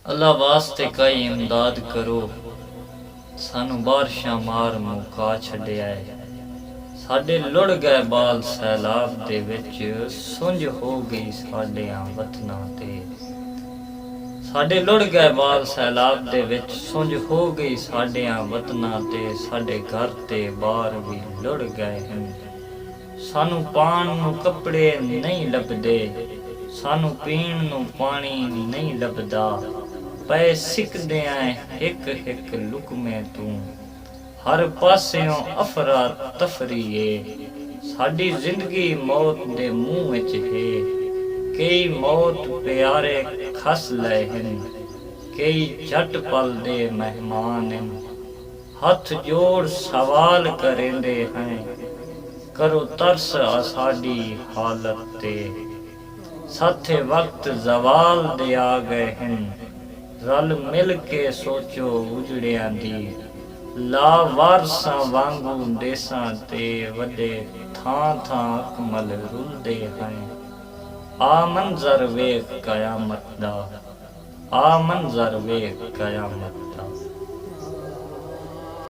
अल्लाह वास्ते कई इमदाद करो, सानू बारिशां मार मुका छड्डिया है। साडे लुढ़ गए बाल सैलाब दे विच, सुंझ हो गई साडियां वतनां ते। साडे लुढ़ गए बाल सैलाब दे विच, सुंझ हो गई साडियां वतनां ते। साडे घर ते बार भी लुढ़ गए हन, सानू पाण नू कपड़े नहीं लभदे, सानू पीण नू पानी नहीं लभदा। पए सिकदियां हिक हिक लुकमे तू, हर पास्यों अफरा तफरी है। साडी जिंदगी मौत दे मुंह विच है, कई मौत प्यारे खस लए हन, कई झट पल दे मेहमान हन। हथ जोड़ सवाल करेंदे हैं, करो तरस साडी हालत ते। साथे वक्त जवाल दे आ गए हन, रल मिल के सोचो उजड़ियां दी। लावारसां वांगू देसां ते वडे थां थां अकमल रुलदे हैं। आ मंजर वेख कयामत दा, आ मंजर वेख कयामत।